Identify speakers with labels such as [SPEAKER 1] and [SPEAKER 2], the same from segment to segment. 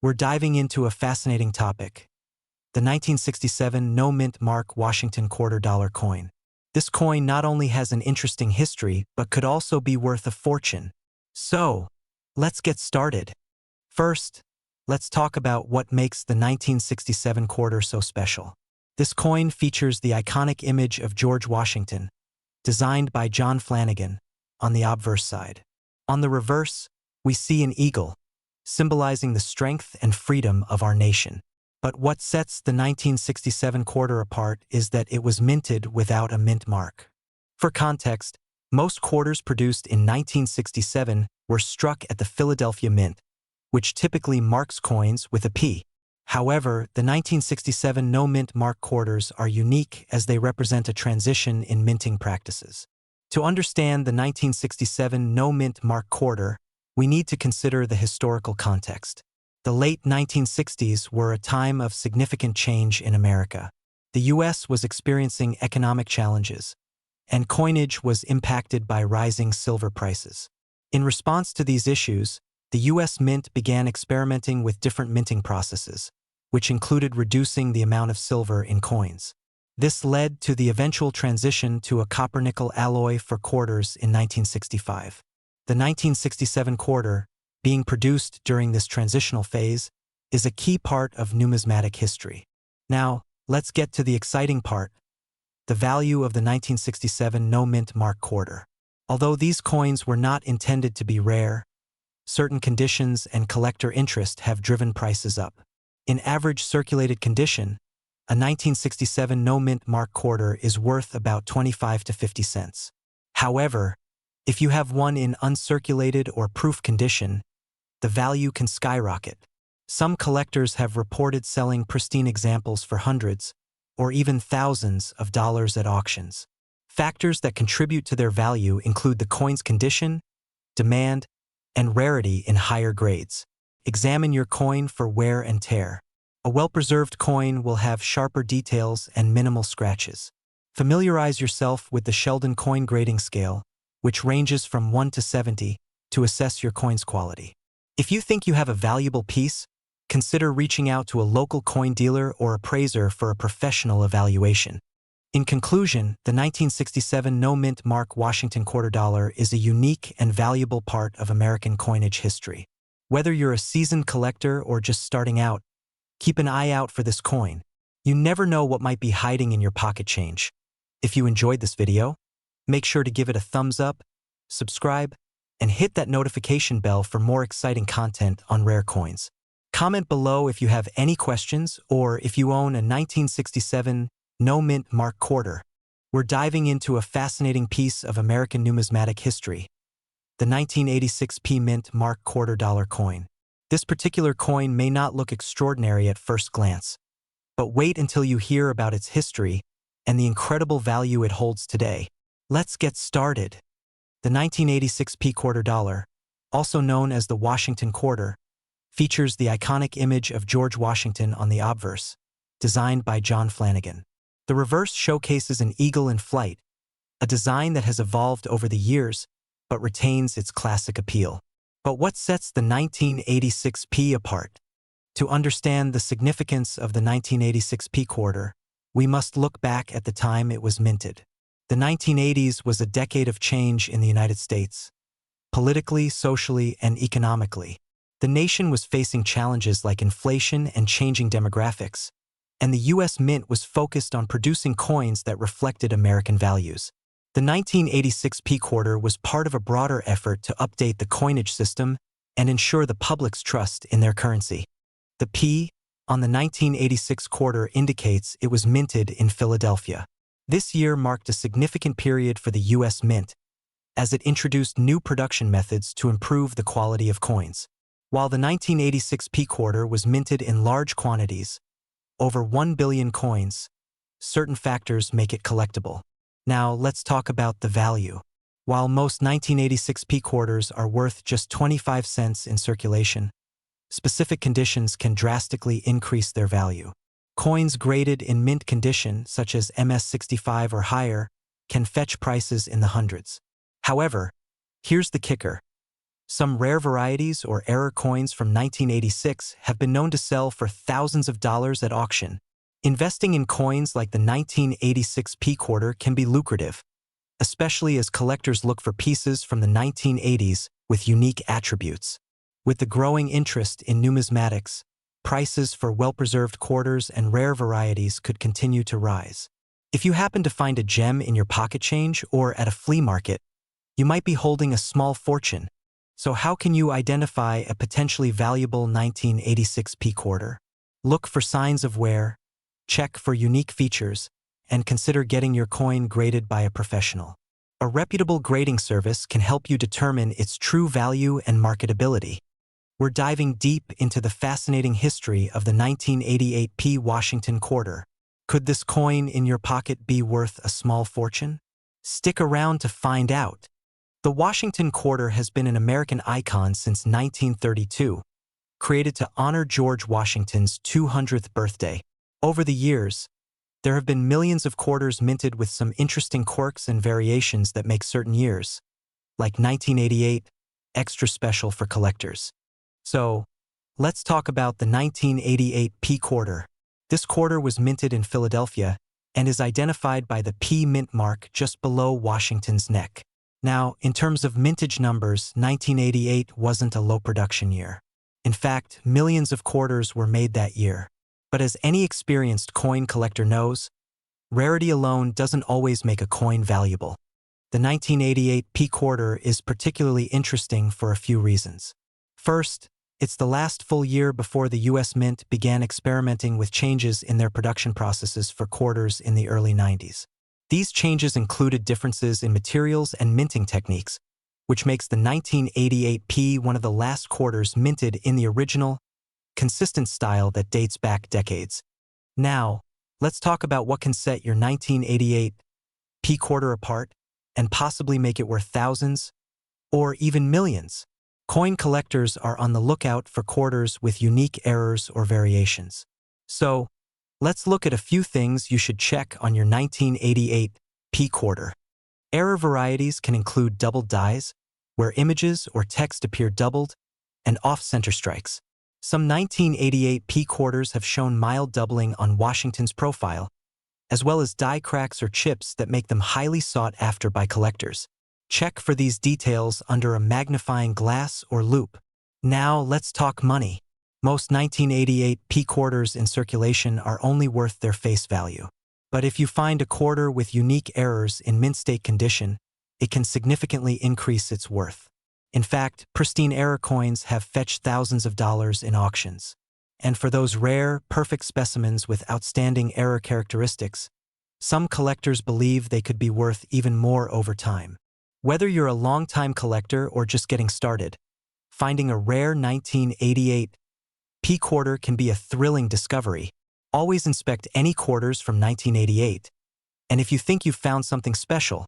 [SPEAKER 1] We're diving into a fascinating topic: the 1967 no-mint mark Washington $quarter coin. This coin not only has an interesting history, but could also be worth a fortune. So, let's get started. First, let's talk about what makes the 1967 quarter so special. This coin features the iconic image of George Washington, designed by John Flanagan, on the obverse side. On the reverse, we see an eagle, symbolizing the strength and freedom of our nation. But what sets the 1967 quarter apart is that it was minted without a mint mark. For context, most quarters produced in 1967 were struck at the Philadelphia Mint, which typically marks coins with a P. However, the 1967 no-mint mark quarters are unique as they represent a transition in minting practices. To understand the 1967 no-mint mark quarter, we need to consider the historical context. The late 1960s were a time of significant change in America. The U.S. was experiencing economic challenges, and coinage was impacted by rising silver prices. In response to these issues, the U.S. Mint began experimenting with different minting processes, which included reducing the amount of silver in coins. This led to the eventual transition to a copper-nickel alloy for quarters in 1965. The 1967 quarter, being produced during this transitional phase, is a key part of numismatic history. Now, let's get to the exciting part: the value of the 1967 no-mint mark quarter. Although these coins were not intended to be rare, certain conditions and collector interest have driven prices up. In average circulated condition, a 1967 no-mint mark quarter is worth about 25 to 50 cents. However, if you have one in uncirculated or proof condition, the value can skyrocket. Some collectors have reported selling pristine examples for hundreds or even thousands of dollars at auctions. Factors that contribute to their value include the coin's condition, demand, and rarity in higher grades. Examine your coin for wear and tear. A well-preserved coin will have sharper details and minimal scratches. Familiarize yourself with the Sheldon coin grading scale, which ranges from 1 to 70, to assess your coin's quality. If you think you have a valuable piece, consider reaching out to a local coin dealer or appraiser for a professional evaluation. In conclusion, the 1967 no-mint mark Washington $quarter is a unique and valuable part of American coinage history. Whether you're a seasoned collector or just starting out, keep an eye out for this coin. You never know what might be hiding in your pocket change. If you enjoyed this video, make sure to give it a thumbs up, subscribe, and hit that notification bell for more exciting content on rare coins. Comment below if you have any questions or if you own a 1967 no-mint mark quarter. We're diving into a fascinating piece of American numismatic history: the 1986 P Mint mark $quarter coin. This particular coin may not look extraordinary at first glance, but wait until you hear about its history and the incredible value it holds today. Let's get started. The 1986 P $quarter, also known as the Washington quarter, features the iconic image of George Washington on the obverse, designed by John Flanagan. The reverse showcases an eagle in flight, a design that has evolved over the years but retains its classic appeal. But what sets the 1986 P apart? To understand the significance of the 1986 P quarter, we must look back at the time it was minted. The 1980s was a decade of change in the United States, politically, socially, and economically. The nation was facing challenges like inflation and changing demographics, and the U.S. Mint was focused on producing coins that reflected American values. The 1986 P quarter was part of a broader effort to update the coinage system and ensure the public's trust in their currency. The P on the 1986 quarter indicates it was minted in Philadelphia. This year marked a significant period for the U.S. Mint, as it introduced new production methods to improve the quality of coins. While the 1986 P quarter was minted in large quantities, over 1 billion coins, certain factors make it collectible. Now, let's talk about the value. While most 1986 P quarters are worth just 25 cents in circulation, specific conditions can drastically increase their value. Coins graded in mint condition, such as MS-65 or higher, can fetch prices in the hundreds. However, here's the kicker: Some rare varieties or error coins from 1986 have been known to sell for thousands of dollars at auction. Investing in coins like the 1986 P quarter can be lucrative, especially as collectors look for pieces from the 1980s with unique attributes. With the growing interest in numismatics, prices for well-preserved quarters and rare varieties could continue to rise. If you happen to find a gem in your pocket change or at a flea market, you might be holding a small fortune. So how can you identify a potentially valuable 1986 P quarter? Look for signs of wear, check for unique features, and consider getting your coin graded by a professional. A reputable grading service can help you determine its true value and marketability. We're diving deep into the fascinating history of the 1988 P Washington quarter. Could this coin in your pocket be worth a small fortune? Stick around to find out. The Washington quarter has been an American icon since 1932, created to honor George Washington's 200th birthday. Over the years, there have been millions of quarters minted with some interesting quirks and variations that make certain years, like 1988, extra special for collectors. So, let's talk about the 1988 P quarter. This quarter was minted in Philadelphia and is identified by the P mint mark just below Washington's neck. Now, in terms of mintage numbers, 1988 wasn't a low production year. In fact, millions of quarters were made that year. But as any experienced coin collector knows, rarity alone doesn't always make a coin valuable. The 1988 P quarter is particularly interesting for a few reasons. First, it's the last full year before the U.S. Mint began experimenting with changes in their production processes for quarters in the early 90s. These changes included differences in materials and minting techniques, which makes the 1988 P one of the last quarters minted in the original, consistent style that dates back decades. Now, let's talk about what can set your 1988 P quarter apart and possibly make it worth thousands or even millions. Coin collectors are on the lookout for quarters with unique errors or variations. So, let's look at a few things you should check on your 1988 P quarter. Error varieties can include doubled dies, where images or text appear doubled, and off-center strikes. Some 1988 P quarters have shown mild doubling on Washington's profile, as well as die cracks or chips that make them highly sought after by collectors. Check for these details under a magnifying glass or loupe. Now let's talk money. Most 1988 P quarters in circulation are only worth their face value. But if you find a quarter with unique errors in mint state condition, it can significantly increase its worth. In fact, pristine error coins have fetched thousands of dollars in auctions. And for those rare, perfect specimens with outstanding error characteristics, some collectors believe they could be worth even more over time. Whether you're a long-time collector or just getting started, finding a rare 1988 P quarter can be a thrilling discovery. Always inspect any quarters from 1988. And if you think you've found something special,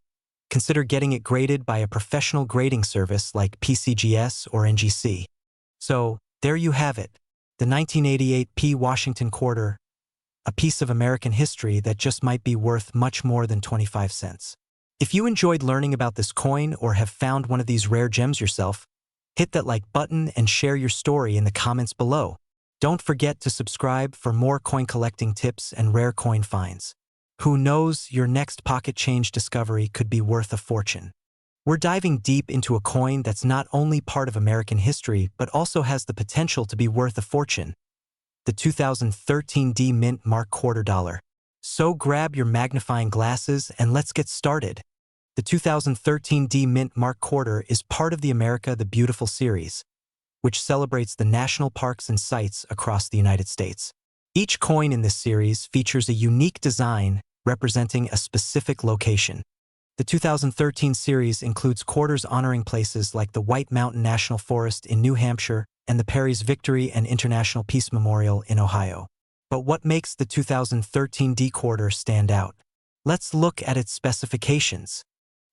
[SPEAKER 1] consider getting it graded by a professional grading service like PCGS or NGC. So, there you have it, the 1988 P Washington quarter, a piece of American history that just might be worth much more than 25 cents. If you enjoyed learning about this coin or have found one of these rare gems yourself, hit that like button and share your story in the comments below. Don't forget to subscribe for more coin collecting tips and rare coin finds. Who knows, your next pocket change discovery could be worth a fortune. We're diving deep into a coin that's not only part of American history but also has the potential to be worth a fortune. The 2013 D Mint Mark quarter dollar. So grab your magnifying glasses and let's get started. The 2013 D Mint Mark quarter is part of the America the Beautiful series, which celebrates the national parks and sites across the United States. Each coin in this series features a unique design representing a specific location. The 2013 series includes quarters honoring places like the White Mountain National Forest in New Hampshire and the Perry's Victory and International Peace Memorial in Ohio. But what makes the 2013 D quarter stand out? Let's look at its specifications.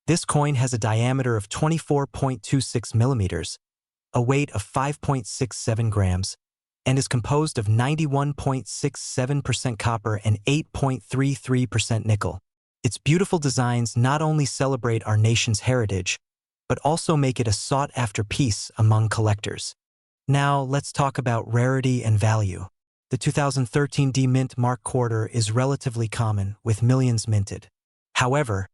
[SPEAKER 1] This coin has a diameter of 24.26 millimeters, a weight of 5.67 grams, and is composed of 91.67% copper and 8.33% nickel. Its beautiful designs not only celebrate our nation's heritage, but also make it a sought-after piece among collectors. Now, let's talk about rarity and value. The 2013 D-Mint Mark quarter is relatively common, with millions minted. However,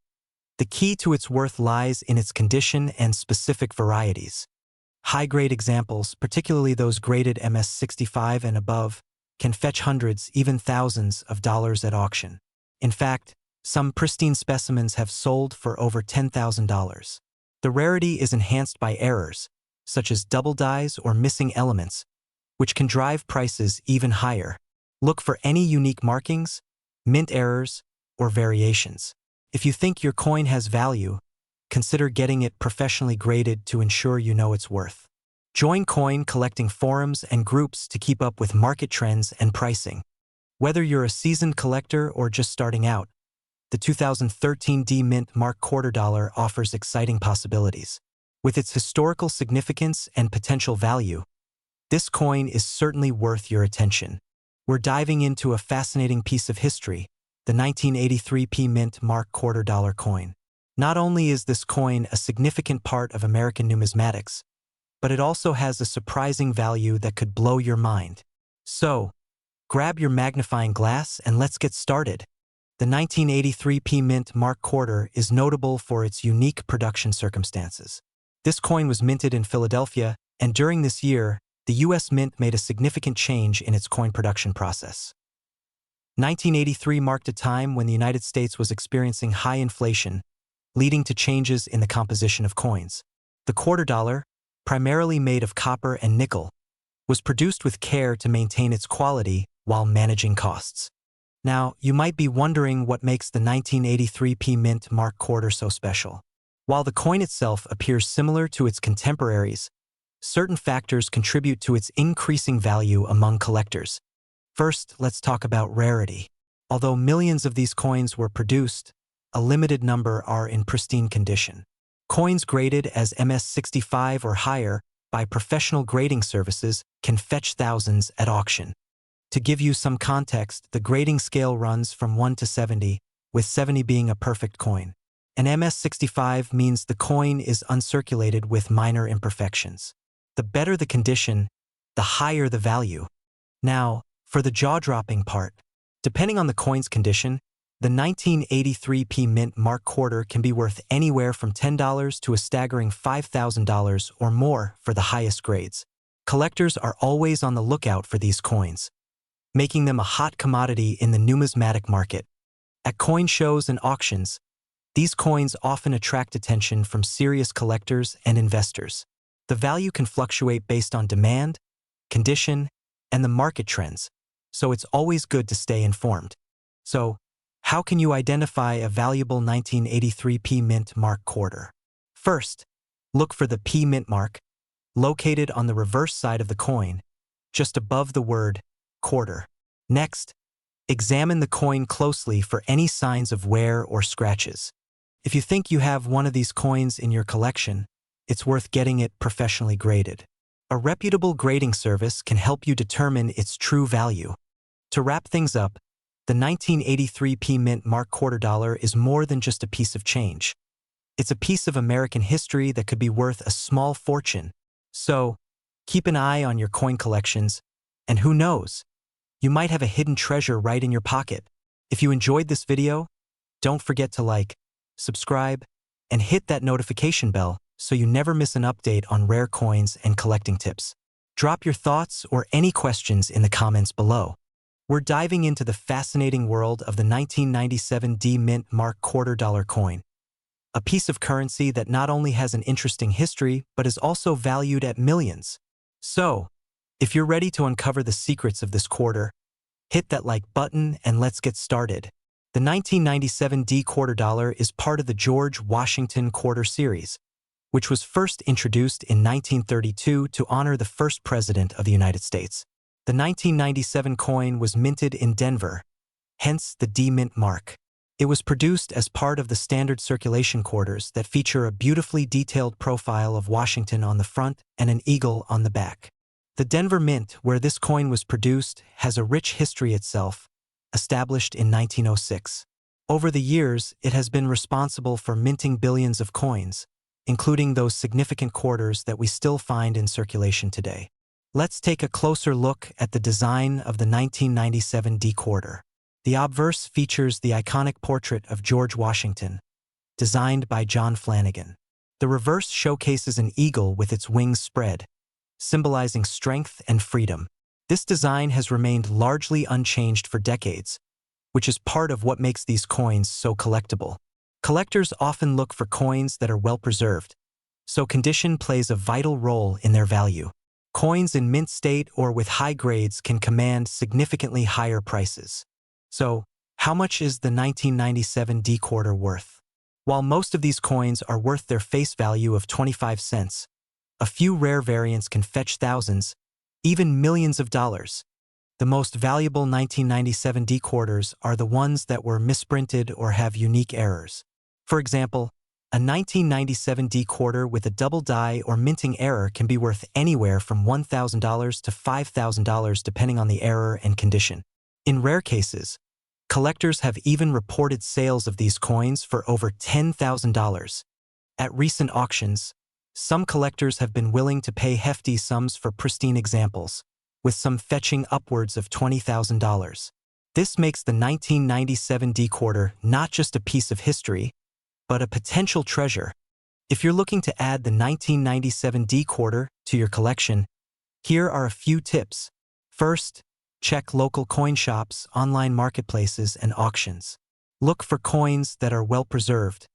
[SPEAKER 1] the key to its worth lies in its condition and specific varieties. High-grade examples, particularly those graded MS-65 and above, can fetch hundreds, even thousands of dollars at auction. In fact, some pristine specimens have sold for over $10,000. The rarity is enhanced by errors, such as double dies or missing elements, which can drive prices even higher. Look for any unique markings, mint errors, or variations. If you think your coin has value, consider getting it professionally graded to ensure you know its worth. Join coin collecting forums and groups to keep up with market trends and pricing. Whether you're a seasoned collector or just starting out, the 2013 D-Mint Mark quarter dollar offers exciting possibilities. With its historical significance and potential value, this coin is certainly worth your attention. We're diving into a fascinating piece of history, the 1983 P-Mint Mark quarter dollar coin. Not only is this coin a significant part of American numismatics, but it also has a surprising value that could blow your mind. So, grab your magnifying glass and let's get started. The 1983 P-Mint Mark quarter is notable for its unique production circumstances. This coin was minted in Philadelphia, and during this year, the U.S. Mint made a significant change in its coin production process. 1983 marked a time when the United States was experiencing high inflation, leading to changes in the composition of coins. The quarter dollar, primarily made of copper and nickel, was produced with care to maintain its quality while managing costs. Now, you might be wondering what makes the 1983 P-Mint Mark quarter so special. While the coin itself appears similar to its contemporaries, certain factors contribute to its increasing value among collectors. First, let's talk about rarity. Although millions of these coins were produced, a limited number are in pristine condition. Coins graded as MS-65 or higher by professional grading services can fetch thousands at auction. To give you some context, the grading scale runs from 1 to 70, with 70 being a perfect coin. An MS-65 means the coin is uncirculated with minor imperfections. The better the condition, the higher the value. Now, for the jaw-dropping part, depending on the coin's condition, the 1983 P-Mint Mark quarter can be worth anywhere from $10 to a staggering $5,000 or more for the highest grades. Collectors are always on the lookout for these coins, making them a hot commodity in the numismatic market. At coin shows and auctions, these coins often attract attention from serious collectors and investors. The value can fluctuate based on demand, condition, and the market trends, so it's always good to stay informed. So, how can you identify a valuable 1983 P-Mint Mark quarter? First, look for the P-Mint mark, located on the reverse side of the coin, just above the word quarter. Next, examine the coin closely for any signs of wear or scratches. If you think you have one of these coins in your collection, it's worth getting it professionally graded. A reputable grading service can help you determine its true value. To wrap things up, the 1983 P-Mint Mark quarter dollar is more than just a piece of change. It's a piece of American history that could be worth a small fortune. So, keep an eye on your coin collections, and who knows, you might have a hidden treasure right in your pocket. If you enjoyed this video, don't forget to like, subscribe, and hit that notification bell so you never miss an update on rare coins and collecting tips. Drop your thoughts or any questions in the comments below. We're diving into the fascinating world of the 1997 D-Mint Mark quarter dollar coin, a piece of currency that not only has an interesting history but is also valued at millions. So, if you're ready to uncover the secrets of this quarter, hit that like button and let's get started. The 1997 D quarter dollar is part of the George Washington quarter series, which was first introduced in 1932 to honor the first president of the United States. The 1997 coin was minted in Denver, hence the D-Mint mark. It was produced as part of the standard circulation quarters that feature a beautifully detailed profile of Washington on the front and an eagle on the back. The Denver Mint, where this coin was produced, has a rich history itself, established in 1906. Over the years, it has been responsible for minting billions of coins, including those significant quarters that we still find in circulation today. Let's take a closer look at the design of the 1997 D quarter. The obverse features the iconic portrait of George Washington, designed by John Flanagan. The reverse showcases an eagle with its wings spread, symbolizing strength and freedom. This design has remained largely unchanged for decades, which is part of what makes these coins so collectible. Collectors often look for coins that are well preserved, so condition plays a vital role in their value. Coins in mint state or with high grades can command significantly higher prices. So, how much is the 1997 D quarter worth? While most of these coins are worth their face value of 25 cents, a few rare variants can fetch thousands, even millions of dollars. The most valuable 1997 D quarters are the ones that were misprinted or have unique errors. For example, a 1997 D quarter with a double die or minting error can be worth anywhere from $1,000 to $5,000 depending on the error and condition. In rare cases, collectors have even reported sales of these coins for over $10,000. At recent auctions, some collectors have been willing to pay hefty sums for pristine examples, with some fetching upwards of $20,000. This makes the 1997 D quarter not just a piece of history, but a potential treasure. If you're looking to add the 1997 D quarter to your collection, here are a few tips. First, check local coin shops, online marketplaces, and auctions. Look for coins that are well preserved,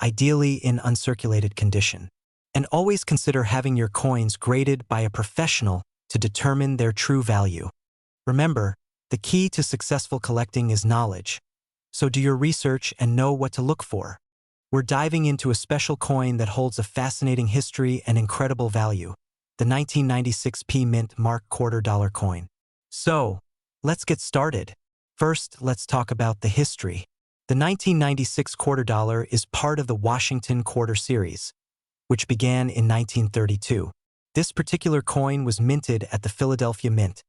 [SPEAKER 1] ideally in uncirculated condition. And always consider having your coins graded by a professional to determine their true value. Remember, the key to successful collecting is knowledge. So do your research and know what to look for. We're diving into a special coin that holds a fascinating history and incredible value, the 1996 P Mint Mark $quarter coin. So, let's get started. First, let's talk about the history. The 1996 $quarter is part of the Washington Quarter series, which began in 1932. This particular coin was minted at the Philadelphia Mint,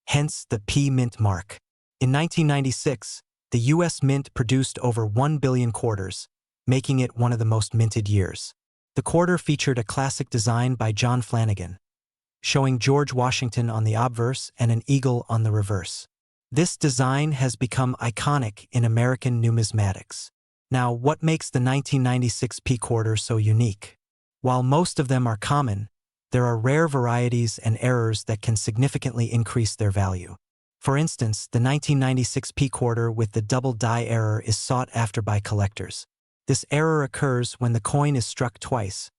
[SPEAKER 1] hence the P Mint mark. In 1996, the U.S. Mint produced over 1 billion quarters, making it one of the most minted years. The quarter featured a classic design by John Flanagan, showing George Washington on the obverse and an eagle on the reverse. This design has become iconic in American numismatics. Now, what makes the 1996 P quarter so unique? While most of them are common, there are rare varieties and errors that can significantly increase their value. For instance, the 1996 P quarter with the double die error is sought after by collectors. This error occurs when the coin is struck twice,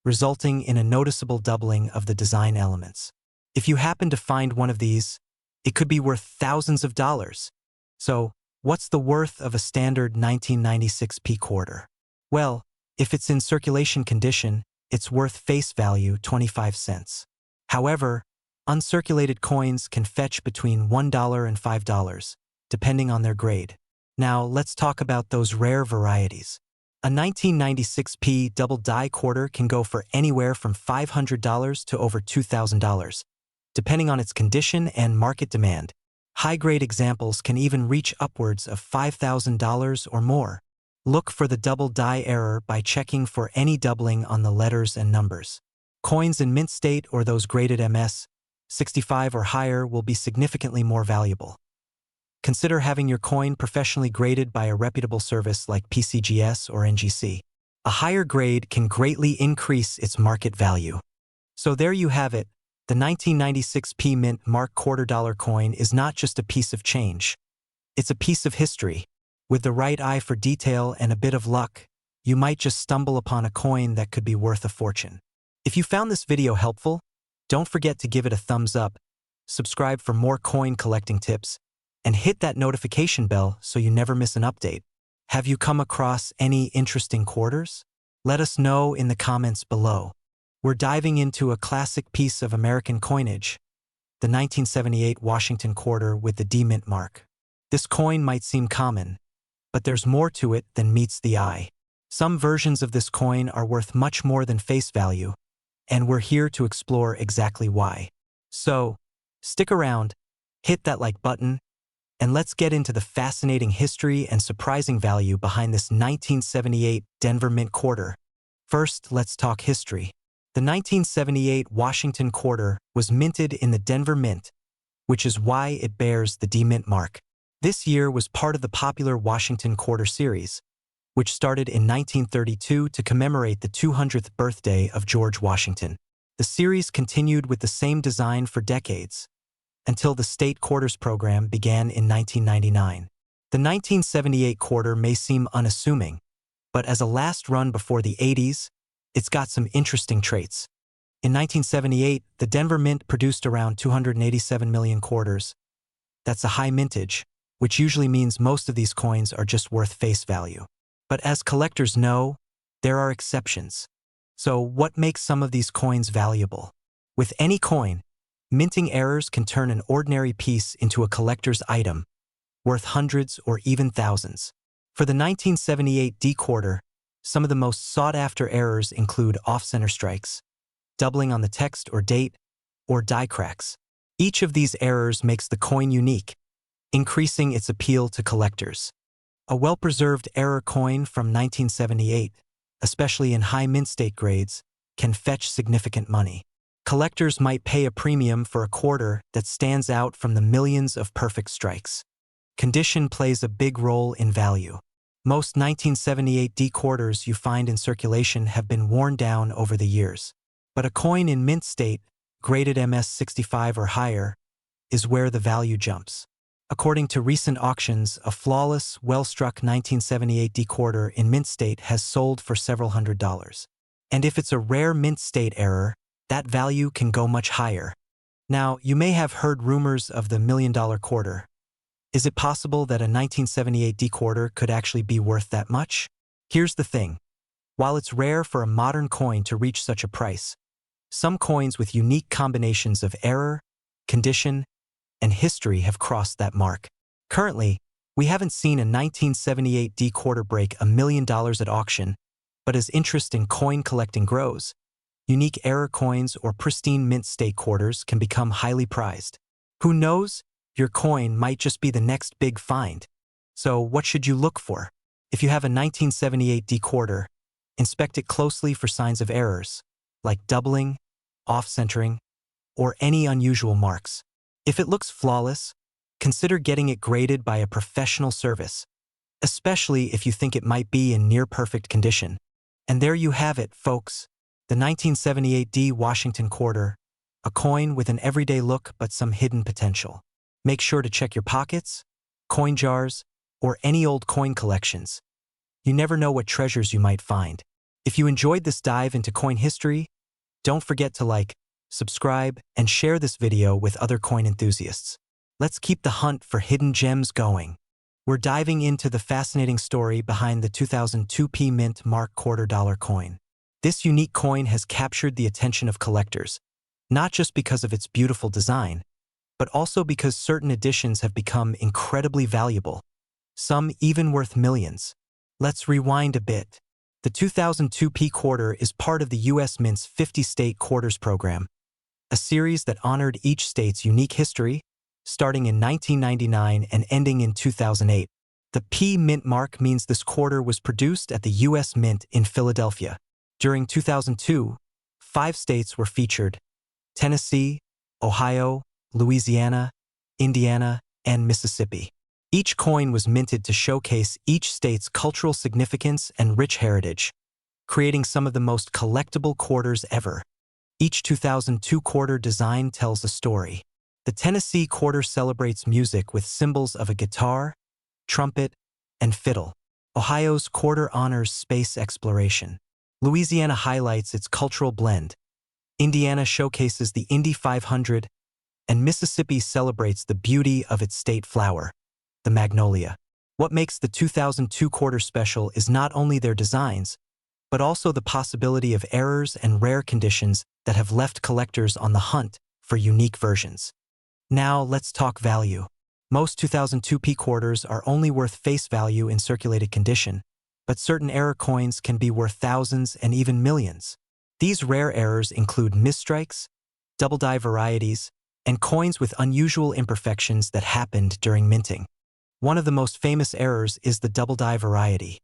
[SPEAKER 1] resulting in a noticeable doubling of the design elements. If you happen to find one of these, it could be worth thousands of dollars. So, what's the worth of a standard 1996 P quarter? Well, if it's in circulation condition, it's worth face value 25 cents. However, uncirculated coins can fetch between $1 and $5, depending on their grade. Now, let's talk about those rare varieties. A 1996 P double die quarter can go for anywhere from $500 to over $2,000, depending on its condition and market demand. High-grade examples can even reach upwards of $5,000 or more. Look for the double die error by checking for any doubling on the letters and numbers. Coins in mint state or those graded MS 65 or higher will be significantly more valuable. Consider having your coin professionally graded by a reputable service like PCGS or NGC. A higher grade can greatly increase its market value. So there you have it. The 1996 P Mint Mark $quarter coin is not just a piece of change. It's a piece of history. With the right eye for detail and a bit of luck, you might just stumble upon a coin that could be worth a fortune. If you found this video helpful, don't forget to give it a thumbs up, subscribe for more coin collecting tips, and hit that notification bell so you never miss an update. Have you come across any interesting quarters? Let us know in the comments below. We're diving into a classic piece of American coinage, the 1978 Washington quarter with the D Mint mark. This coin might seem common, but there's more to it than meets the eye. Some versions of this coin are worth much more than face value, and we're here to explore exactly why. So, stick around, hit that like button, and let's get into the fascinating history and surprising value behind this 1978 Denver Mint quarter. First, let's talk history. The 1978 Washington quarter was minted in the Denver Mint, which is why it bears the D Mint mark. This year was part of the popular Washington Quarter series, which started in 1932 to commemorate the 200th birthday of George Washington. The series continued with the same design for decades, until the state quarters program began in 1999. The 1978 quarter may seem unassuming, but as a last run before the 80s, it's got some interesting traits. In 1978, the Denver Mint produced around 287 million quarters. That's a high mintage, which usually means most of these coins are just worth face value. But as collectors know, there are exceptions. So what makes some of these coins valuable? With any coin, minting errors can turn an ordinary piece into a collector's item, worth hundreds or even thousands. For the 1978 D quarter, some of the most sought-after errors include off-center strikes, doubling on the text or date, or die cracks. Each of these errors makes the coin unique, increasing its appeal to collectors. A well-preserved error coin from 1978, especially in high mint state grades, can fetch significant money. Collectors might pay a premium for a quarter that stands out from the millions of perfect strikes. Condition plays a big role in value. Most 1978 D quarters you find in circulation have been worn down over the years. But a coin in mint state, graded MS-65 or higher, is where the value jumps. According to recent auctions, a flawless, well-struck 1978 D quarter in mint state has sold for several $100s. And if it's a rare mint state error, that value can go much higher. Now, you may have heard rumors of the $1 million quarter. Is it possible that a 1978 D quarter could actually be worth that much? Here's the thing. While it's rare for a modern coin to reach such a price, some coins with unique combinations of error, condition, and history have crossed that mark. Currently, we haven't seen a 1978 D quarter break $1 million at auction, but as interest in coin collecting grows, unique error coins or pristine mint state quarters can become highly prized. Who knows? Your coin might just be the next big find. So what should you look for? If you have a 1978 D quarter, inspect it closely for signs of errors, like doubling, off-centering, or any unusual marks. If it looks flawless, consider getting it graded by a professional service, especially if you think it might be in near-perfect condition. And there you have it, folks, the 1978 D Washington quarter, a coin with an everyday look but some hidden potential. Make sure to check your pockets, coin jars, or any old coin collections. You never know what treasures you might find. If you enjoyed this dive into coin history, don't forget to like, subscribe, and share this video with other coin enthusiasts. Let's keep the hunt for hidden gems going. We're diving into the fascinating story behind the 2002 P Mint Mark $quarter coin. This unique coin has captured the attention of collectors, not just because of its beautiful design, but also because certain editions have become incredibly valuable, some even worth millions. Let's rewind a bit. The 2002 P quarter is part of the U.S. Mint's 50-state quarters program, a series that honored each state's unique history, starting in 1999 and ending in 2008. The P Mint mark means this quarter was produced at the U.S. Mint in Philadelphia. During 2002, 5 states were featured: Tennessee, Ohio, Louisiana, Indiana, and Mississippi. Each coin was minted to showcase each state's cultural significance and rich heritage, creating some of the most collectible quarters ever. Each 2002 quarter design tells a story. The Tennessee quarter celebrates music with symbols of a guitar, trumpet, and fiddle. Ohio's quarter honors space exploration. Louisiana highlights its cultural blend. Indiana showcases the Indy 500, and Mississippi celebrates the beauty of its state flower, the magnolia. What makes the 2002 quarter special is not only their designs, but also the possibility of errors and rare conditions that have left collectors on the hunt for unique versions. Now let's talk value. Most 2002 P quarters are only worth face value in circulated condition, but certain error coins can be worth thousands and even millions. These rare errors include misstrikes, double die varieties, and coins with unusual imperfections that happened during minting. One of the most famous errors is the double die variety.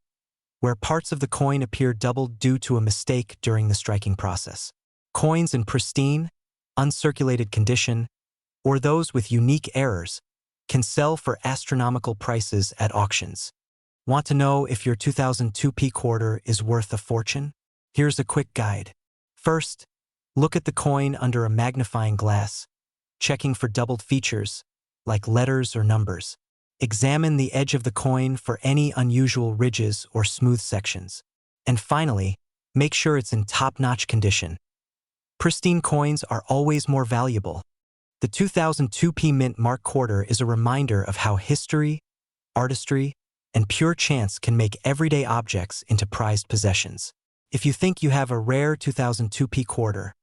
[SPEAKER 1] where parts of the coin appear doubled due to a mistake during the striking process. Coins in pristine, uncirculated condition, or those with unique errors, can sell for astronomical prices at auctions. Want to know if your 2002p quarter is worth a fortune? Here's a quick guide. First, look at the coin under a magnifying glass, checking for doubled features, like letters or numbers. Examine the edge of the coin for any unusual ridges or smooth sections. And finally, make sure it's in top-notch condition. Pristine coins are always more valuable. The 2002p Mint Mark quarter is a reminder of how history, artistry, and pure chance can make everyday objects into prized possessions. If you think you have a rare 2002p quarter,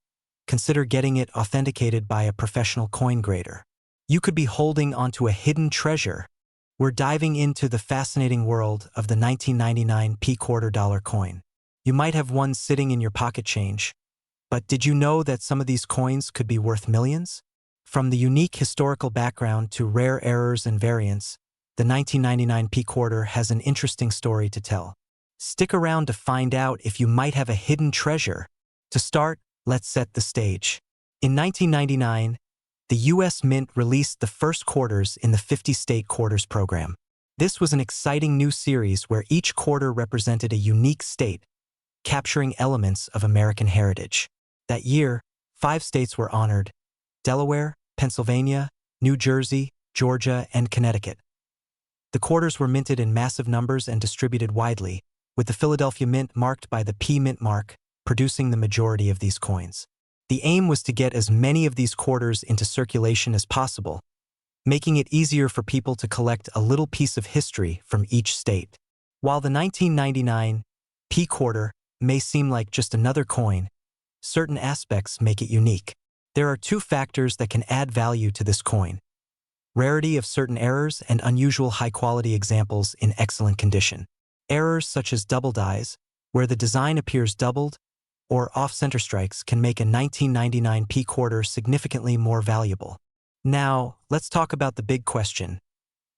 [SPEAKER 1] consider getting it authenticated by a professional coin grader. You could be holding onto a hidden treasure. We're diving into the fascinating world of the 1999p $quarter coin. You might have one sitting in your pocket change, but did you know that some of these coins could be worth millions? From the unique historical background to rare errors and variants, the 1999p quarter has an interesting story to tell. Stick around to find out if you might have a hidden treasure. To start, let's set the stage. In 1999, the U.S. Mint released the first quarters in the 50-state quarters program. This was an exciting new series where each quarter represented a unique state, capturing elements of American heritage. That year, 5 states were honored: Delaware, Pennsylvania, New Jersey, Georgia, and Connecticut. The quarters were minted in massive numbers and distributed widely, with the Philadelphia Mint marked by the P Mint mark, producing the majority of these coins. The aim was to get as many of these quarters into circulation as possible, making it easier for people to collect a little piece of history from each state. While the 1999 P quarter may seem like just another coin, certain aspects make it unique. There are 2 factors that can add value to this coin: rarity of certain errors and unusual high-quality examples in excellent condition. Errors such as double dies, where the design appears doubled, or off-center strikes can make a 1999p quarter significantly more valuable. Now, let's talk about the big question.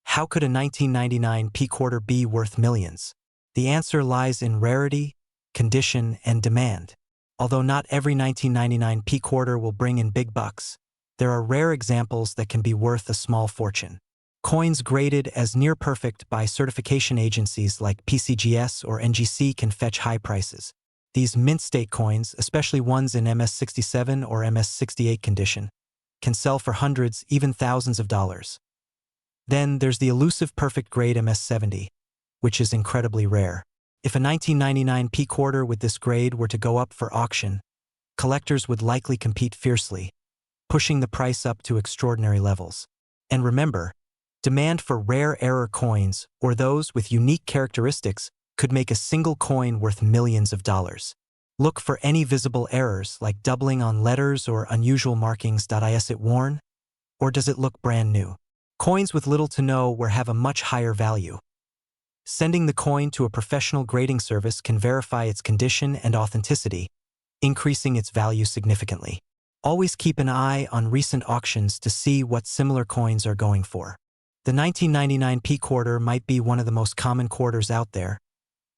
[SPEAKER 1] How could a 1999p quarter be worth millions? The answer lies in rarity, condition, and demand. Although not every 1999p quarter will bring in big bucks, there are rare examples that can be worth a small fortune. Coins graded as near-perfect by certification agencies like PCGS or NGC can fetch high prices. These mint state coins, especially ones in MS67 or MS68 condition, can sell for hundreds, even thousands of dollars. Then there's the elusive perfect grade MS70, which is incredibly rare. If a 1999p quarter with this grade were to go up for auction, collectors would likely compete fiercely, pushing the price up to extraordinary levels. And remember, demand for rare error coins, or those with unique characteristics, could make a single coin worth millions of dollars. Look for any visible errors like doubling on letters or unusual markings. Is it worn? Or does it look brand new? Coins with little to no wear have a much higher value. Sending the coin to a professional grading service can verify its condition and authenticity, increasing its value significantly. Always keep an eye on recent auctions to see what similar coins are going for. The 1999p quarter might be one of the most common quarters out there,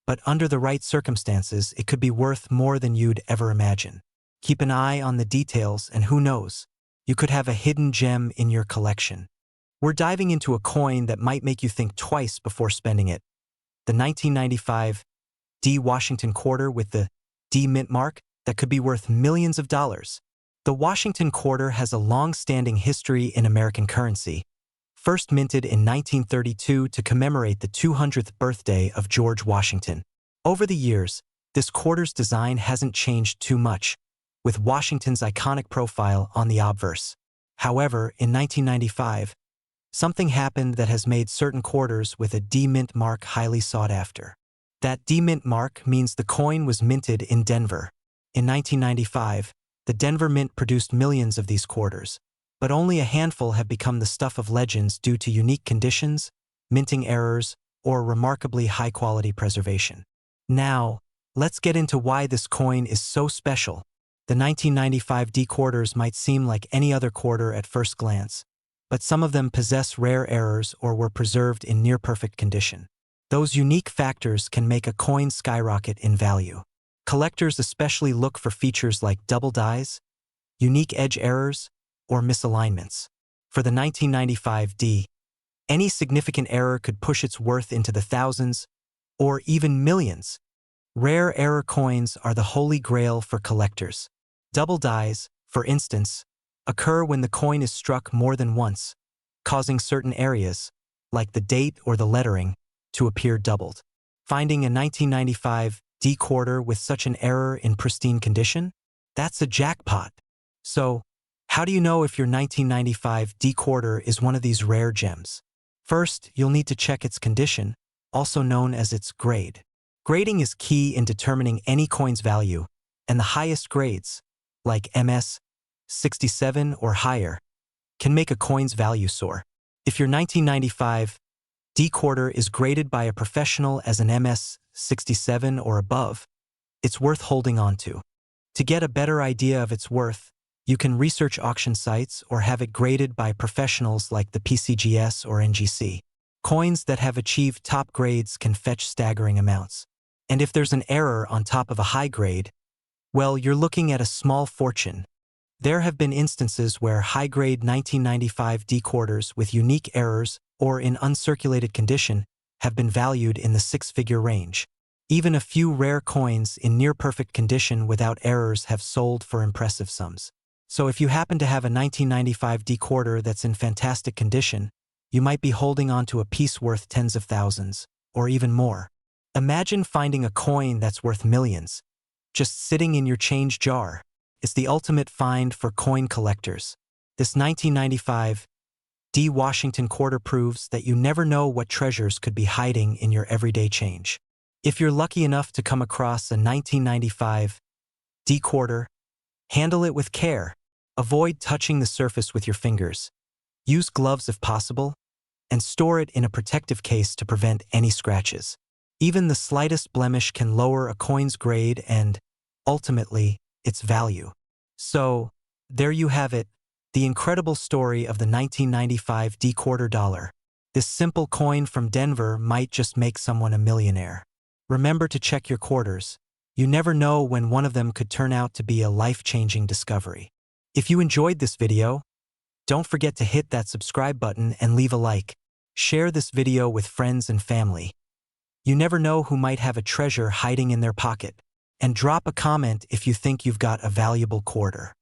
[SPEAKER 1] but under the right circumstances, it could be worth more than you'd ever imagine. Keep an eye on the details, and who knows, you could have a hidden gem in your collection. We're diving into a coin that might make you think twice before spending it: the 1995 D Washington quarter with the D Mint mark that could be worth millions of dollars. The Washington quarter has a long-standing history in American currency, first minted in 1932 to commemorate the 200th birthday of George Washington. Over the years, this quarter's design hasn't changed too much, with Washington's iconic profile on the obverse. However, in 1995, something happened that has made certain quarters with a D Mint mark highly sought after. That D Mint mark means the coin was minted in Denver. In 1995, the Denver Mint produced millions of these quarters, but only a handful have become the stuff of legends due to unique conditions, minting errors, or remarkably high-quality preservation. Now, let's get into why this coin is so special. The 1995 D quarters might seem like any other quarter at first glance, but some of them possess rare errors or were preserved in near-perfect condition. Those unique factors can make a coin skyrocket in value. Collectors especially look for features like double dies, unique edge errors, or misalignments. For the 1995 D, any significant error could push its worth into the thousands or even millions. Rare error coins are the holy grail for collectors. Double dies, for instance, occur when the coin is struck more than once, causing certain areas, like the date or the lettering, to appear doubled. Finding a 1995 D quarter with such an error in pristine condition? That's a jackpot. So, how do you know if your 1995 D quarter is one of these rare gems? First, you'll need to check its condition, also known as its grade. Grading is key in determining any coin's value, and the highest grades, like MS 67 or higher, can make a coin's value soar. If your 1995 D quarter is graded by a professional as an MS 67 or above, it's worth holding on to. To get a better idea of its worth, you can research auction sites or have it graded by professionals like the PCGS or NGC. Coins that have achieved top grades can fetch staggering amounts. And if there's an error on top of a high grade, well, you're looking at a small fortune. There have been instances where high-grade 1995 D quarters with unique errors or in uncirculated condition have been valued in the six-figure range. Even a few rare coins in near-perfect condition without errors have sold for impressive sums. So if you happen to have a 1995 D quarter that's in fantastic condition, you might be holding on to a piece worth tens of thousands, or even more. Imagine finding a coin that's worth millions, just sitting in your change jar. It's the ultimate find for coin collectors. This 1995 D Washington quarter proves that you never know what treasures could be hiding in your everyday change. If you're lucky enough to come across a 1995 D quarter, handle it with care. Avoid touching the surface with your fingers. Use gloves if possible, and store it in a protective case to prevent any scratches. Even the slightest blemish can lower a coin's grade and, ultimately, its value. So, there you have it, the incredible story of the 1995 D quarter dollar. This simple coin from Denver might just make someone a millionaire. Remember to check your quarters. You never know when one of them could turn out to be a life-changing discovery. If you enjoyed this video, don't forget to hit that subscribe button and leave a like. Share this video with friends and family. You never know who might have a treasure hiding in their pocket. And drop a comment if you think you've got a valuable quarter.